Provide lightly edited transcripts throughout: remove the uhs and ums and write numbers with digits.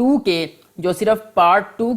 2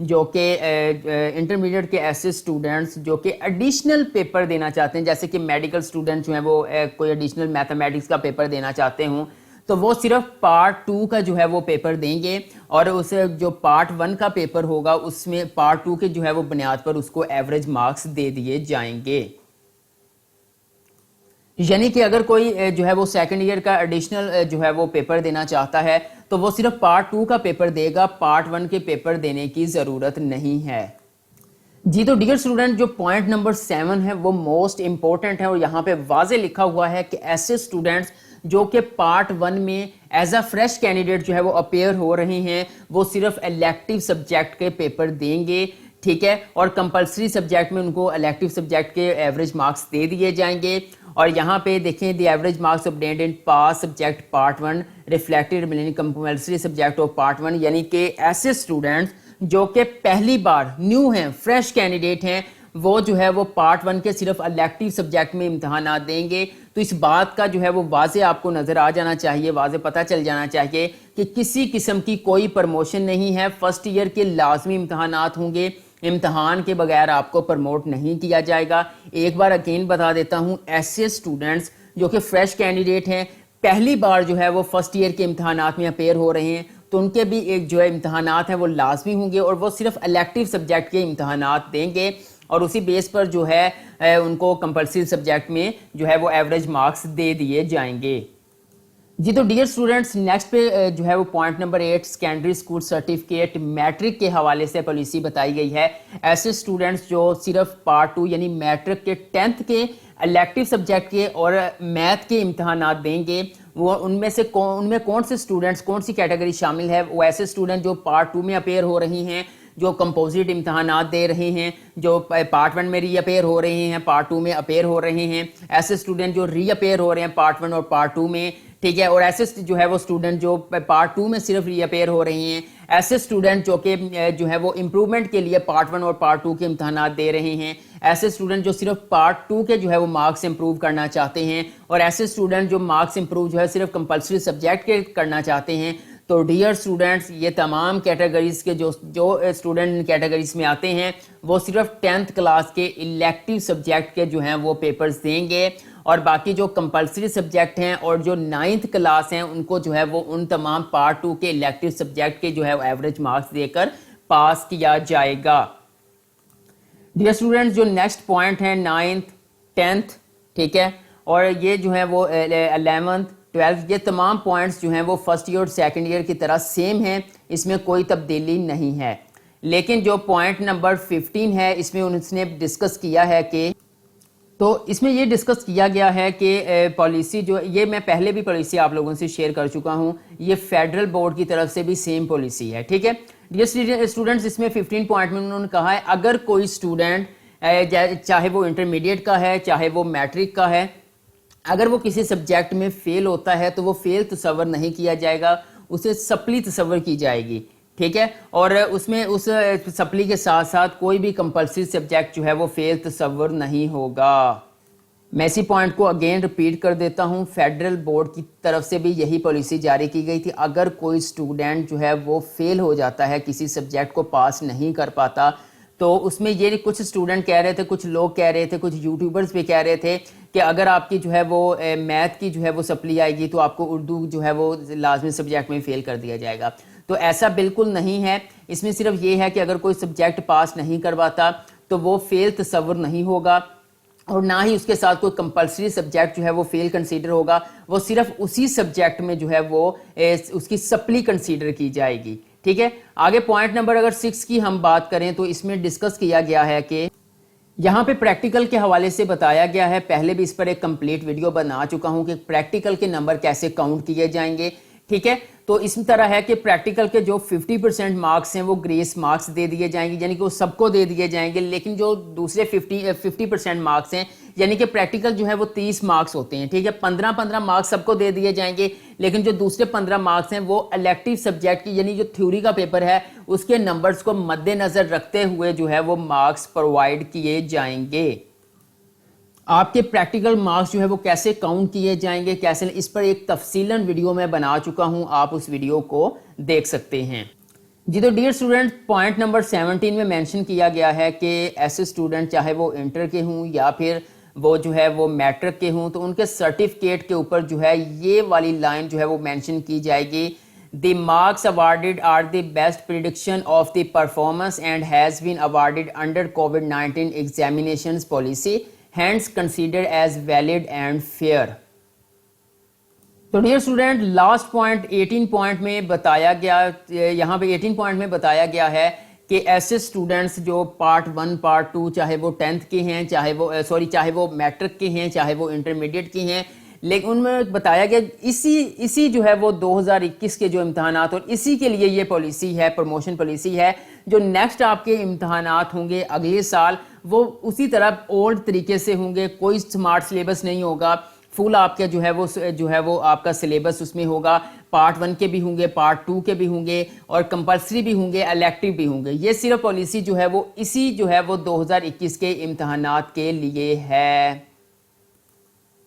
جو کہ انٹرمیڈیٹ کے ایسے اسٹوڈنٹس جو کہ ایڈیشنل پیپر دینا چاہتے ہیں، جیسے کہ میڈیکل اسٹوڈنٹ جو ہیں وہ کوئی ایڈیشنل میتھمیٹکس کا پیپر دینا چاہتے ہوں، تو وہ صرف پارٹ 2 کا جو ہے وہ پیپر دیں گے، اور اسے جو پارٹ 1 کا پیپر ہوگا اس میں پارٹ 2 کے جو ہے وہ بنیاد پر اس کو ایوریج مارکس دے دیے جائیں گے۔ یعنی کہ اگر کوئی جو ہے وہ سیکنڈ ایئر کا ایڈیشنل جو ہے وہ پیپر دینا چاہتا ہے تو وہ صرف پارٹ 2 کا پیپر دے گا، پارٹ 1 کے پیپر دینے کی ضرورت نہیں ہے۔ جی تو ڈیئر اسٹوڈنٹ، جو پوائنٹ نمبر 7 ہے وہ موسٹ امپورٹنٹ ہے، اور یہاں پہ واضح لکھا ہوا ہے کہ ایسے اسٹوڈنٹس جو کہ پارٹ 1 میں ایز اے فریش کینڈیڈیٹ جو ہے وہ اپیئر ہو رہے ہیں، وہ صرف الیکٹیو سبجیکٹ کے پیپر دیں گے، ٹھیک ہے، اور کمپلسری سبجیکٹ میں ان کو الیکٹیو سبجیکٹ کے ایوریج مارکس دے دیے جائیں گے۔ اور یہاں پہ دیکھیں the average marks obtained in pass subject part 1 reflected in compulsory subject of part 1، یعنی کہ ایسے اسٹوڈنٹس جو کہ پہلی بار نیو ہیں، فریش کینڈیڈیٹ ہیں، وہ جو ہے وہ پارٹ 1 کے صرف الیکٹیو سبجیکٹ میں امتحانات دیں گے۔ تو اس بات کا جو ہے وہ واضح آپ کو نظر آ جانا چاہیے، واضح پتہ چل جانا چاہیے کہ کسی قسم کی کوئی پروموشن نہیں ہے، فرسٹ ایئر کے لازمی امتحانات ہوں گے، امتحان کے بغیر آپ کو پروموٹ نہیں کیا جائے گا۔ ایک بار اگین بتا دیتا ہوں، ایسے اسٹوڈنٹس جو کہ فریش کینڈیڈیٹ ہیں، پہلی بار جو ہے وہ فرسٹ ایئر کے امتحانات میں اپیئر ہو رہے ہیں، تو ان کے بھی ایک جو ہے امتحانات ہیں وہ لازمی ہوں گے، اور وہ صرف الیکٹیو سبجیکٹ کے امتحانات دیں گے، اور اسی بیس پر جو ہے ان کو کمپلسری سبجیکٹ میں جو ہے وہ ایوریج مارکس دے دیے جائیں گے۔ جی تو ڈیئر اسٹوڈنٹس، نیکسٹ پہ جو ہے وہ point number 8 secondary school certificate matric کے حوالے سے پالیسی بتائی گئی ہے۔ ایسے اسٹوڈنٹس جو صرف پارٹ 2 یعنی میٹرک کے 10th کے الیکٹیو سبجیکٹ کے اور میتھ کے امتحانات دیں گے، وہ ان میں کون سے اسٹوڈنٹس، کون سی کیٹیگری شامل ہے؟ وہ ایسے اسٹوڈنٹ جو پارٹ 2 میں اپیئر ہو رہی ہیں، جو کمپوزٹ امتحانات دے رہے ہیں، جو پارٹ 1 میں ری اپیئر ہو رہے ہیں، پارٹ 2 میں اپیئر ہو رہے ہیں، ایسے اسٹوڈنٹ جو ری اپیئر ہو رہے ہیں پارٹ 1 اور پارٹ 2 میں، ٹھیک ہے، اور ایسے جو ہے وہ اسٹوڈنٹ جو پارٹ 2 میں صرف ری اپیئر ہو رہے ہیں، ایسے اسٹوڈنٹ جو کہ جو ہے وہ امپرومنٹ کے لیے پارٹ 1 اور پارٹ 2 کے امتحانات دے رہے ہیں، ایسے اسٹوڈنٹ جو صرف پارٹ 2 کے جو ہے وہ مارکس امپروو کرنا چاہتے ہیں، اور ایسے اسٹوڈنٹ جو مارکس امپروو جو ہے صرف کمپلسری سبجیکٹ کے کرنا چاہتے ہیں۔ تو ڈیئر اسٹوڈنٹس، یہ تمام کیٹیگریز کے جو اسٹوڈنٹ کیٹیگریز میں آتے ہیں، وہ صرف 10th کلاس کے الیکٹیو سبجیکٹ کے جو ہیں وہ پیپرز دیں گے، اور باقی جو کمپلسری سبجیکٹ ہیں اور جو 9th کلاس ہیں ان کو جو ہے وہ ان تمام پارٹ 2 کے الیکٹیو سبجیکٹ کے جو ہے ایوریج مارکس دے کر پاس کیا جائے گا۔ ڈیئر اسٹوڈنٹس، جو نیکسٹ پوائنٹ ہے 9th 10th، ٹھیک ہے، اور یہ جو ہے وہ 11th 12th، یہ تمام پوائنٹس جو ہیں وہ فرسٹ ایئر اور سیکنڈ ایئر کی طرح سیم ہیں، اس میں کوئی تبدیلی نہیں ہے۔ لیکن جو پوائنٹ نمبر 15 ہے، اس میں انہوں نے ڈسکس کیا ہے کہ اس میں یہ ڈسکس کیا گیا ہے کہ پالیسی جو یہ میں پہلے بھی پالیسی آپ لوگوں سے شیئر کر چکا ہوں، یہ فیڈرل بورڈ کی طرف سے بھی سیم پالیسی ہے، ٹھیک ہے۔ ڈیئر اسٹوڈنٹس، اس میں 15 پوائنٹ میں انہوں نے کہا ہے اگر کوئی اسٹوڈنٹ چاہے وہ انٹرمیڈیٹ کا ہے چاہے وہ میٹرک کا ہے، اگر وہ کسی سبجیکٹ میں فیل ہوتا ہے تو وہ فیل تصور نہیں کیا جائے گا، اسے سپلی تصور کی جائے گی، ٹھیک ہے، اور اس میں اس سپلی کے ساتھ ساتھ کوئی بھی کمپلسری سبجیکٹ جو ہے وہ فیل تصور نہیں ہوگا۔ میں اسی پوائنٹ کو اگین ریپیٹ کر دیتا ہوں، فیڈرل بورڈ کی طرف سے بھی یہی پالیسی جاری کی گئی تھی، اگر کوئی اسٹوڈنٹ جو ہے وہ فیل ہو جاتا ہے، کسی سبجیکٹ کو پاس نہیں کر پاتا، تو اس میں یہ کچھ اسٹوڈنٹ کہہ رہے تھے، کچھ لوگ کہہ رہے تھے، کچھ یوٹیوبرز بھی کہہ رہے تھے کہ اگر آپ کی جو ہے وہ میتھ کی جو ہے وہ سپلی آئے گی تو آپ کو اردو جو ہے وہ لازمی سبجیکٹ میں فیل کر دیا جائے گا، تو ایسا بالکل نہیں ہے۔ اس میں صرف یہ ہے کہ اگر کوئی سبجیکٹ پاس نہیں کرواتا تو وہ فیل تصور نہیں ہوگا، اور نہ ہی اس کے ساتھ کوئی کمپلسری سبجیکٹ جو ہے وہ فیل کنسیڈر ہوگا، وہ صرف اسی سبجیکٹ میں جو ہے وہ اس کی سپلی کنسیڈر کی جائے گی، ٹھیک ہے۔ آگے پوائنٹ نمبر اگر 6 کی ہم بات کریں تو اس میں ڈسکس کیا گیا ہے کہ یہاں پہ پریکٹیکل کے حوالے سے بتایا گیا ہے، پہلے بھی اس پر ایک کمپلیٹ ویڈیو بنا چکا ہوں کہ پریکٹیکل کے نمبر کیسے کاؤنٹ کیے جائیں گے، ٹھیک ہے۔ تو اس طرح ہے کہ پریکٹیکل کے جو 50% مارکس ہیں وہ گریس مارکس دے دیے جائیں گے، یعنی کہ وہ سب کو دے دیے جائیں گے، لیکن جو دوسرے 50% مارکس ہیں، یعنی کہ پریکٹیکل جو ہے وہ 30 مارکس ہوتے ہیں، ٹھیک ہے، 15 مارکس سب کو دے دیے جائیں گے، لیکن جو دوسرے 15 مارکس ہیں وہ الیکٹیو سبجیکٹ کی یعنی جو تھیوری کا پیپر ہے اس کے نمبرز کو مد نظر رکھتے ہوئے جو ہے وہ مارکس پرووائڈ کیے جائیں گے۔ آپ کے پریکٹیکل مارکس جو ہے وہ کیسے کاؤنٹ کیے جائیں گے، کیسے، اس پر ایک تفصیلاً ویڈیو میں بنا چکا ہوں، آپ اس ویڈیو کو دیکھ سکتے ہیں۔ جی تو ڈیئر اسٹوڈنٹ پوائنٹ نمبر 17 میں مینشن کیا گیا ہے کہ ایسے اسٹوڈنٹ چاہے وہ انٹر کے ہوں یا پھر وہ جو ہے وہ میٹرک کے ہوں تو ان کے سرٹیفکیٹ کے اوپر جو ہے یہ والی لائن جو ہے وہ مینشن کی جائے گی. دی marks awarded are the best prediction of the performance and has been awarded under COVID-19 examinations policy, hence considered as valid and fair. تو dear student last point 18 point میں بتایا گیا، یہاں پہ 18 پوائنٹ میں بتایا گیا ہے کہ ایسے اسٹوڈنٹس جو پارٹ 1 پارٹ 2 چاہے وہ 10th کے ہیں چاہے وہ میٹرک کے ہیں چاہے وہ انٹرمیڈیٹ کے ہیں، لیکن ان میں بتایا گیا اسی جو ہے وہ 2021 کے جو امتحانات اور اسی کے لیے یہ پالیسی ہے، پروموشن پالیسی ہے. جو نیکسٹ آپ کے امتحانات ہوں گے اگلے سال وہ اسی طرح اولڈ طریقے سے ہوں گے، کوئی سمارٹ سلیبس نہیں ہوگا، فل آپ کا جو ہے وہ آپ کا سلیبس اس میں ہوگا. پارٹ 1 کے بھی ہوں گے، پارٹ 2 کے بھی ہوں گے اور کمپلسری بھی ہوں گے، الیکٹیو بھی ہوں گے. یہ صرف پالیسی جو ہے وہ اسی جو ہے وہ 2021 کے امتحانات کے لیے ہے.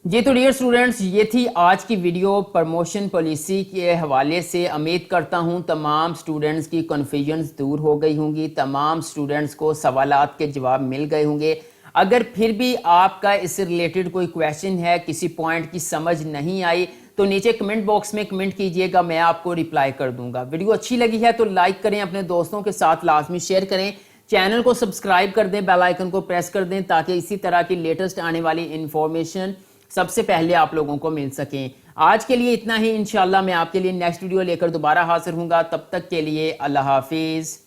جی تو ڈیئر اسٹوڈنٹس یہ تھی آج کی ویڈیو پروموشن پالیسی کے حوالے سے. امید کرتا ہوں تمام اسٹوڈنٹس کی کنفیوژنز دور ہو گئی ہوں گی، تمام اسٹوڈنٹس کو سوالات کے جواب مل گئے ہوں گے. اگر پھر بھی آپ کا اس سے ریلیٹڈ کوئی کویشچن ہے، کسی پوائنٹ کی سمجھ نہیں آئی تو نیچے کمنٹ باکس میں کمنٹ کیجئے گا، میں آپ کو ریپلائی کر دوں گا. ویڈیو اچھی لگی ہے تو لائک کریں، اپنے دوستوں کے ساتھ لازمی شیئر کریں، چینل کو سبسکرائب کر دیں، بیل آئیکن کو پریس کر دیں تاکہ اسی طرح کی لیٹسٹ آنے والی انفارمیشن سب سے پہلے آپ لوگوں کو مل سکیں. آج کے لیے اتنا ہی، انشاءاللہ میں آپ کے لیے نیکسٹ ویڈیو لے کر دوبارہ حاضر ہوں گا. تب تک کے لیے اللہ حافظ.